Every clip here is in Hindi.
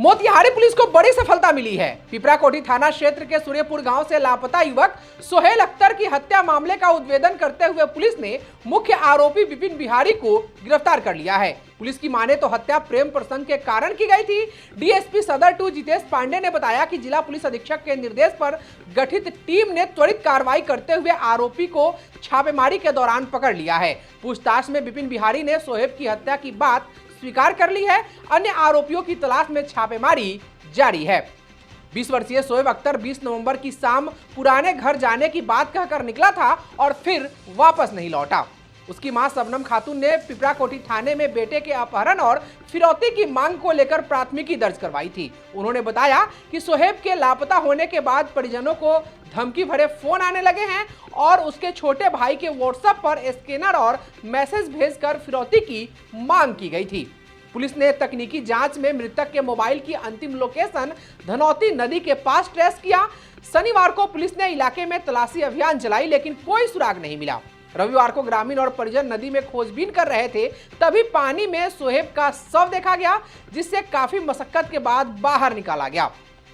मोतिहारी पुलिस को बड़ी सफलता मिली है। पिपराकोठी थाना क्षेत्र के सूर्यपुर गांव से लापता युवक सोहेल अख्तर की हत्या मामले का उद्भेदन करते हुए पुलिस ने मुख्य आरोपी विपिन बिहारी को गिरफ्तार कर लिया है। पुलिस की माने तो हत्या प्रेम प्रसंग के कारण की गई थी। डीएसपी सदर 2 जितेश पांडे ने बताया कि जिला पुलिस अधीक्षक के निर्देश पर गठित टीम ने त्वरित कार्रवाई करते हुए आरोपी को छापेमारी के दौरान पकड़ लिया है। पूछताछ में विपिन बिहारी ने सोहेब की हत्या की बात स्वीकार कर ली है। अन्य आरोपियों की तलाश में छापेमारी जारी है। 20 वर्षीय सोहेब अख्तर 20 नवंबर की शाम पुराने घर जाने की बात कहकर निकला था और फिर वापस नहीं लौटा। उसकी मां शबनम खातून ने पिपराकोठी थाने में बेटे के अपहरण और फिरौती की मांग को लेकर प्राथमिकी दर्ज करवाई थी। उन्होंने बताया कि सोहेब के लापता होने के बाद परिजनों को धमकी भरे फोन आने लगे हैं और उसके छोटे भाई के व्हाट्सएप पर स्कैनर और मैसेज भेजकर फिरौती की मांग की गई थी। पुलिस ने तकनीकी जांच में मृतक के मोबाइल की अंतिम लोकेशन धनौती नदी के पास ट्रेस किया। शनिवार को पुलिस ने इलाके में तलाशी अभियान चलाई, लेकिन कोई सुराग नहीं मिला। रविवार को ग्रामीण और परिजन नदी में खोजबीन कर रहे थे, तभी पानी में सोहेब का शव देखा गया, जिससे काफी मशक्कत के बाद बाहर निकाला गया।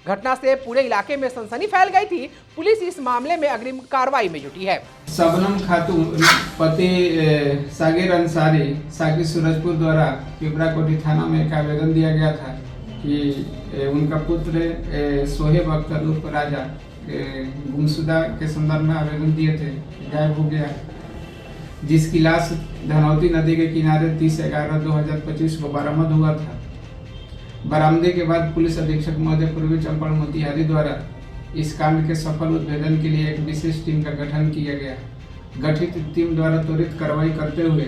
घटना से पूरे इलाके में सनसनी फैल गई थी। पुलिस इस मामले में अग्रिम कार्रवाई में जुटी है। शबनम खातून पति सागिर अंसारी साकिब सूरजपुर द्वारा पिपराकोठी थाना में एक आवेदन दिया गया था कि उनका पुत्र सोहेब अख्तर उर्फ राजा गुमशुदा के संदर्भ में आवेदन दिए थे, गायब हो गया, जिसकी लाश धनौती नदी के किनारे 30/11/2025 को बरामद हुआ था। बरामदे के बाद पुलिस अधीक्षक महोदय पूर्वी चंपारण मोतिहारी द्वारा इस कांड के सफल उद्भेदन के लिए एक विशेष टीम का गठन किया गया। गठित टीम द्वारा त्वरित कार्रवाई करते हुए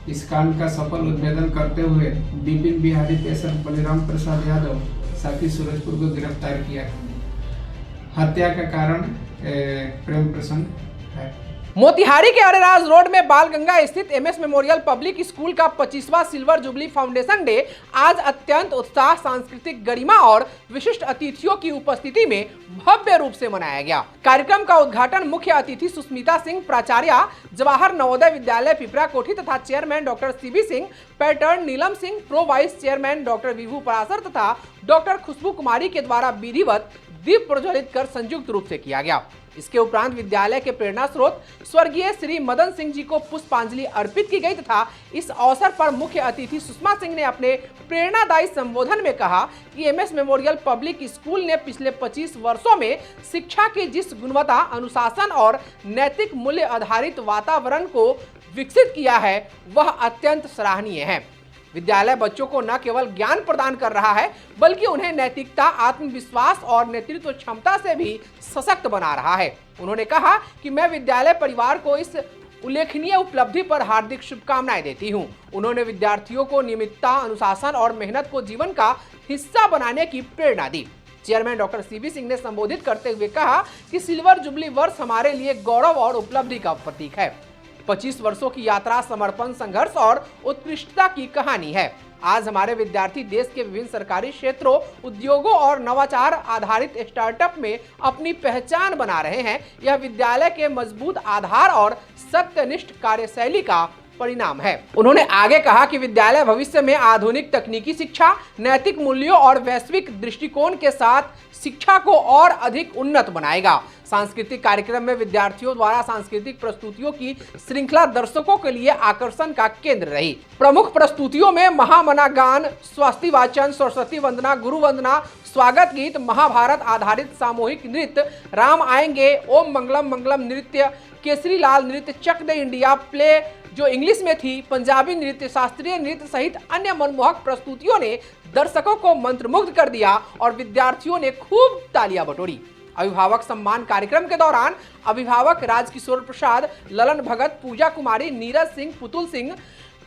इस कांड का सफल उद्भेदन करते हुए विपिन बिहारी पेशर बलिराम प्रसाद यादव साकिब सूरजपुर को गिरफ्तार किया। हत्या का कारण प्रेम प्रसंग है। मोतिहारी के अरेराज रोड में बालगंगा स्थित एमएस मेमोरियल पब्लिक स्कूल का 25वां सिल्वर जुबली फाउंडेशन डे आज अत्यंत उत्साह, सांस्कृतिक गरिमा और विशिष्ट अतिथियों की उपस्थिति में भव्य रूप से मनाया गया। कार्यक्रम का उद्घाटन मुख्य अतिथि सुस्मिता सिंह, प्राचार्य जवाहर नवोदय विद्यालय पिपराकोठी तथा chairman doctor CB Singh, patron Neelam Singh, pro vice chairman doctor Vibhu Parasar तथा डॉक्टर खुशबू कुमारी के द्वारा विधिवत दीप प्रज्वलित कर संयुक्त रूप से किया गया। इसके उपरांत विद्यालय के प्रेरणा स्रोत स्वर्गीय श्री मदन सिंह जी को पुष्पांजलि अर्पित की गई तथा इस अवसर पर मुख्य अतिथि सुषमा सिंह ने अपने प्रेरणादायी संबोधन में कहा कि एमएस मेमोरियल पब्लिक स्कूल ने पिछले 25 वर्षों में शिक्षा की जिस गुणवत्ता, अनुशासन और नैतिक मूल्य आधारित वातावरण को विकसित किया है, वह अत्यंत सराहनीय है। विद्यालय बच्चों को न केवल ज्ञान प्रदान कर रहा है, बल्कि उन्हें नैतिकता, आत्मविश्वास और नेतृत्व क्षमता से भी सशक्त बना रहा है। उन्होंने कहा कि मैं विद्यालय परिवार को इस उल्लेखनीय उपलब्धि पर हार्दिक शुभकामनाएं देती हूं। उन्होंने विद्यार्थियों को नियमितता, अनुशासन और मेहनत को जीवन का हिस्सा बनाने की प्रेरणा दी। चेयरमैन डॉक्टर सीबी सिंह ने संबोधित करते हुए कहा कि सिल्वर जुबली वर्ष हमारे लिए गौरव और उपलब्धि का प्रतीक है। 25 वर्षों की यात्रा समर्पण, संघर्ष और उत्कृष्टता की कहानी है। आज हमारे विद्यार्थी देश के विभिन्न सरकारी क्षेत्रों, उद्योगों और नवाचार आधारित स्टार्टअप में अपनी पहचान बना रहे हैं। यह विद्यालय के मजबूत आधार और सत्यनिष्ठ कार्यशैली का परिणाम है। उन्होंने आगे कहा कि विद्यालय भविष्य में आधुनिक तकनीकी शिक्षा, नैतिक मूल्यों और वैश्विक दृष्टिकोण के साथ शिक्षा को और अधिक उन्नत बनाएगा। सांस्कृतिक कार्यक्रम में विद्यार्थियों द्वारा सांस्कृतिक प्रस्तुतियों की श्रृंखला दर्शकों के लिए आकर्षण का केंद्र रही। प्रमुख प्रस्तुतियों में महामना गान, स्वस्ति वाचन, सरस्वती वंदना, गुरु वंदना, स्वागत गीत, महाभारत आधारित सामूहिक नृत्य, राम आएंगे, ओम मंगलम मंगलम नृत्य, केसरी लाल नृत्य, चक दे इंडिया प्ले जो इंग्लिश में थी, पंजाबी नृत्य, शास्त्रीय नृत्य सहित अन्य मनमोहक प्रस्तुतियों ने दर्शकों को मंत्रमुग्ध कर दिया और विद्यार्थियों ने खूब तालियां बटोरी। अभिभावक सम्मान कार्यक्रम के दौरान अभिभावक राजकिशोर प्रसाद, ललन भगत, पूजा कुमारी, नीरज सिंह, पुतुल सिंह,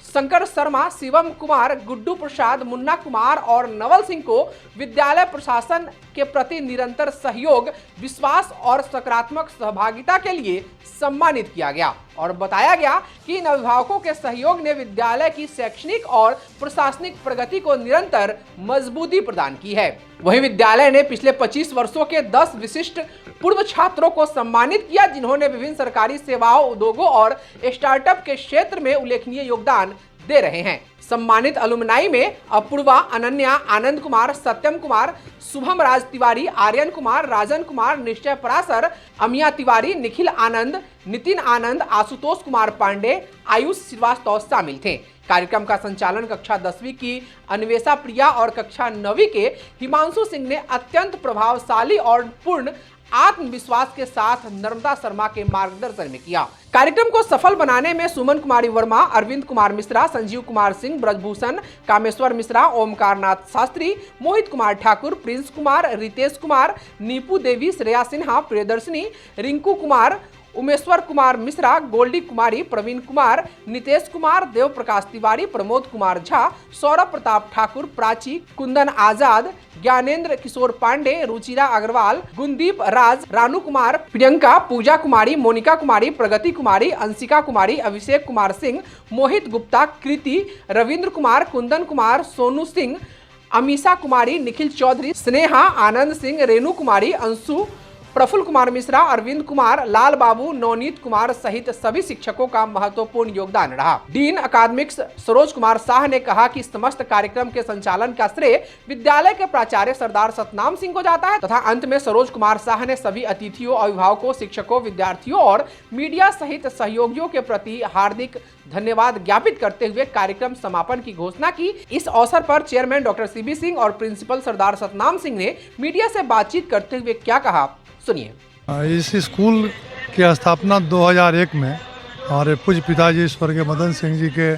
शंकर शर्मा, शिवम कुमार, गुड्डू प्रसाद, मुन्ना कुमार और नवल सिंह को विद्यालय प्रशासन के प्रति निरंतर सहयोग, विश्वास और सकारात्मक सहभागिता के लिए सम्मानित किया गया और बताया गया कि इन अभिभावकों के सहयोग ने विद्यालय की शैक्षणिक और प्रशासनिक प्रगति को निरंतर मजबूती प्रदान की है। वहीं विद्यालय ने पिछले 25 वर्षों के 10 विशिष्ट पूर्व छात्रों को सम्मानित किया, जिन्होंने विभिन्न सरकारी सेवाओं, उद्योगों और स्टार्टअप के क्षेत्र में उल्लेखनीय योगदान दे रहे हैं। सम्मानित अलुमनाई में अपूर्वा, अनन्या, आनंद कुमार, सत्यम कुमार, शुभम राज तिवारी, आर्यन कुमार, राजन कुमार, निश्चय पराशर, अमिया तिवारी, निखिल आनंद, नितिन आनंद, आशुतोष कुमार पांडे, आयुष श्रीवास्तव शामिल थे। कार्यक्रम का संचालन कक्षा 10वीं की अन्वेषा प्रिया और कक्षा 9वीं के हिमांशु सिंह ने अत्यंत प्रभावशाली और पूर्ण आत्मविश्वास के साथ नर्मदा शर्मा के मार्गदर्शन में किया। कार्यक्रम को सफल बनाने में सुमन कुमारी वर्मा, अरविंद कुमार मिश्रा, संजीव कुमार सिंह, ब्रजभूषण, कामेश्वर मिश्रा, ओमकार नाथ शास्त्री, मोहित कुमार ठाकुर, प्रिंस कुमार, रितेश कुमार, नीपू देवी, श्रेया सिन्हा, प्रियदर्शनी, रिंकू कुमार, उमेश्वर कुमार मिश्रा, गोल्डी कुमारी, प्रवीण कुमार, नितेश कुमार, देव प्रकाश तिवारी, प्रमोद कुमार झा, सौरभ प्रताप ठाकुर, प्राची, कुंदन आजाद, ज्ञानेंद्र किशोर पांडे, रुचिरा अग्रवाल, गुणदीप राज, रानू कुमार, प्रियंका, पूजा कुमारी, मोनिका कुमारी, प्रगति कुमारी, अंशिका कुमारी, अभिषेक कुमार सिंह, मोहित गुप्ता, कृति, रविंद्र कुमार, कुंदन कुमार, सोनू सिंह, अमीषा कुमारी, निखिल चौधरी, स्नेहा, आनंद सिंह, रेणु कुमारी, अंशु, प्रफुल्ल कुमार मिश्रा, अरविंद कुमार, लाल बाबू, नवनीत कुमार सहित सभी शिक्षकों का महत्वपूर्ण योगदान रहा। डीन अकादमिक्स सरोज कुमार शाह ने कहा कि समस्त कार्यक्रम के संचालन का श्रेय विद्यालय के प्राचार्य सरदार सतनाम सिंह को जाता है तथा अंत में सरोज कुमार शाह ने सभी अतिथियों, अभिभावकों, शिक्षकों, विद्यार्थियों और मीडिया सहित सहयोगियों के प्रति हार्दिक धन्यवाद ज्ञापित करते हुए कार्यक्रम समापन की घोषणा की। इस अवसर पर चेयरमैन डॉक्टर सीबी सिंह और प्रिंसिपल सरदार सतनाम सिंह ने मीडिया से बातचीत करते हुए क्या कहा, सुनिए। इस स्कूल की स्थापना 2001 में हमारे पूज्य पिताजी स्वर्गीय मदन सिंह जी के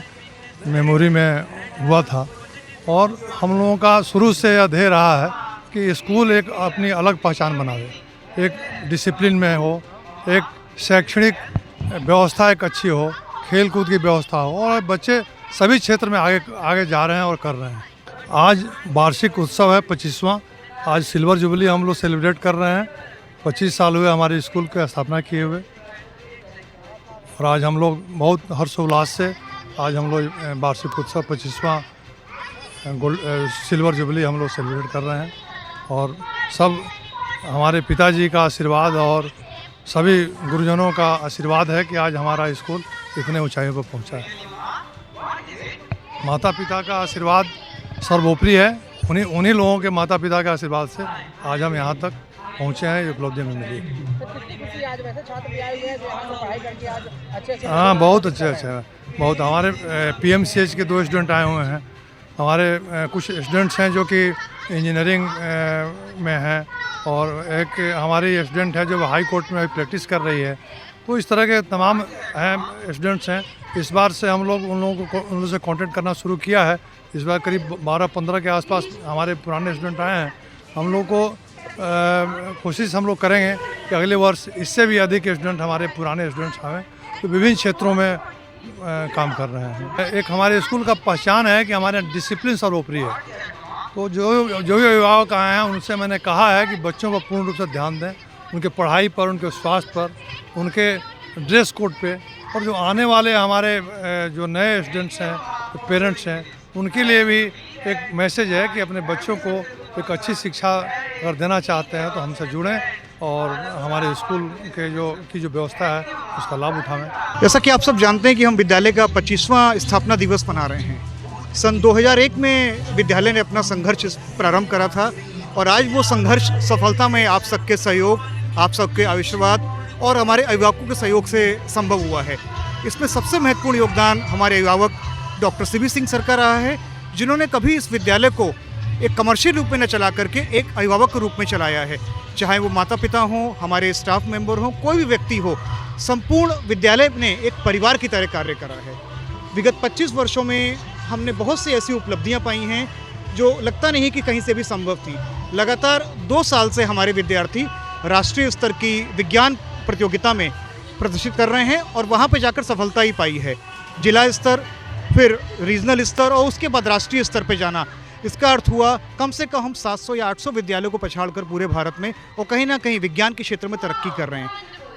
मेमोरी में हुआ था और हम लोगों का शुरू से यह ध्येय रहा है कि स्कूल एक अपनी अलग पहचान बनावे, एक डिसिप्लिन में हो, एक शैक्षणिक व्यवस्था एक अच्छी हो, खेल कूद की व्यवस्था हो और बच्चे सभी क्षेत्र में आगे जा रहे हैं और कर रहे हैं। आज वार्षिक उत्सव है 25वां, आज सिल्वर जुबली हम लोग सेलिब्रेट कर रहे हैं। 25 साल हुए हमारे स्कूल की स्थापना किए हुए और आज हम लोग बहुत हर्षोल्लास से आज हम लोग वार्षिक उत्सव 25वां सिल्वर जुबली हम लोग सेलिब्रेट कर रहे हैं और सब हमारे पिताजी का आशीर्वाद और सभी गुरुजनों का आशीर्वाद है कि आज हमारा स्कूल इतने ऊंचाइयों पर पहुंचा है। माता पिता का आशीर्वाद सर्वोपरि है, उन्हीं लोगों के माता पिता के आशीर्वाद से आज हम यहाँ तक पहुँचे हैं, ये उपलब्धि में मिली। हाँ, बहुत अच्छे बहुत हमारे PMCH के 2 स्टूडेंट आए हुए हैं, हमारे कुछ स्टूडेंट्स हैं जो कि इंजीनियरिंग में हैं और एक हमारी स्टूडेंट है जो हाई कोर्ट में प्रैक्टिस कर रही है। तो इस तरह के तमाम स्टूडेंट्स हैं। इस बार से हम लोग उन लोगों से कांटेक्ट करना शुरू किया है। इस बार करीब 12-15 के आसपास हमारे पुराने स्टूडेंट आए हैं। हम लोग को कोशिश हम लोग करेंगे कि अगले वर्ष इससे भी अधिक स्टूडेंट हमारे पुराने स्टूडेंट्स आएँ, तो विभिन्न क्षेत्रों में काम कर रहे हैं। एक हमारे स्कूल का पहचान है कि हमारे डिसिप्लिन सर्वोपरि है। तो जो भी अभिभावक आए हैं उनसे मैंने कहा है कि बच्चों को पूर्ण रूप से ध्यान दें, उनके पढ़ाई पर, उनके स्वास्थ्य पर, उनके ड्रेस कोड पे, और जो आने वाले हमारे जो नए स्टूडेंट्स हैं, पेरेंट्स हैं, उनके लिए भी एक मैसेज है कि अपने बच्चों को एक अच्छी शिक्षा अगर देना चाहते हैं तो हमसे जुड़ें और हमारे स्कूल के जो व्यवस्था है उसका लाभ उठाएं। जैसा कि आप सब जानते हैं कि हम विद्यालय का 25वां स्थापना दिवस मना रहे हैं। सन 2001 में विद्यालय ने अपना संघर्ष प्रारंभ करा था और आज वो संघर्ष सफलता में आप सबके सहयोग, आप सबके आशीर्वाद और हमारे अभिभावकों के सहयोग से संभव हुआ है। इसमें सबसे महत्वपूर्ण योगदान हमारे अभिभावक डॉक्टर सीबी सिंह सर का रहा है, जिन्होंने कभी इस विद्यालय को एक कमर्शियल रूप में न चला करके एक अभिभावक के रूप में चलाया है। चाहे वो माता पिता हों, हमारे स्टाफ मेंबर हों, कोई भी व्यक्ति हो, संपूर्ण विद्यालय ने एक परिवार की तरह कार्य करा है। विगत 25 वर्षों में हमने बहुत सी ऐसी उपलब्धियां पाई हैं जो लगता नहीं कि कहीं से भी संभव थी। लगातार 2 साल से हमारे विद्यार्थी राष्ट्रीय स्तर की विज्ञान प्रतियोगिता में प्रदर्शित कर रहे हैं और वहाँ पर जाकर सफलता ही पाई है। जिला स्तर, फिर रीजनल स्तर और उसके बाद राष्ट्रीय स्तर पर जाना, इसका अर्थ हुआ कम से कम हम 700 या 800 विद्यालयों को पछाड़कर पूरे भारत में और कहीं ना कहीं विज्ञान के क्षेत्र में तरक्की कर रहे हैं।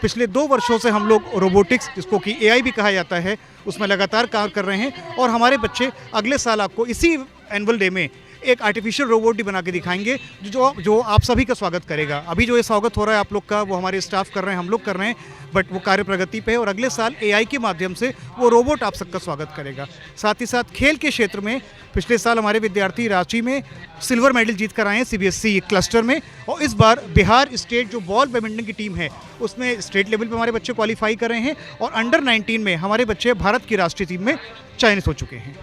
पिछले 2 वर्षों से हम लोग रोबोटिक्स, जिसको कि AI भी कहा जाता है, उसमें लगातार कार्य कर रहे हैं और हमारे बच्चे अगले साल आपको इसी एनुअल डे में एक आर्टिफिशियल रोबोट भी बना के दिखाएंगे जो आप सभी का स्वागत करेगा। अभी जो ये स्वागत हो रहा है आप लोग का, वो हमारे स्टाफ कर रहे हैं, हम लोग कर रहे हैं, बट वो कार्य प्रगति पे है और अगले साल AI के माध्यम से वो रोबोट आप सबका स्वागत करेगा। साथ ही साथ खेल के क्षेत्र में पिछले साल हमारे विद्यार्थी रांची में सिल्वर मेडल जीत कर आए हैं CBSE क्लस्टर में, और इस बार बिहार स्टेट जो बॉल बैडमिंटन की टीम है उसमें स्टेट लेवल पे हमारे बच्चे क्वालिफाई कर रहे हैं और अंडर 19 में हमारे बच्चे भारत की राष्ट्रीय टीम में चयनित हो चुके हैं।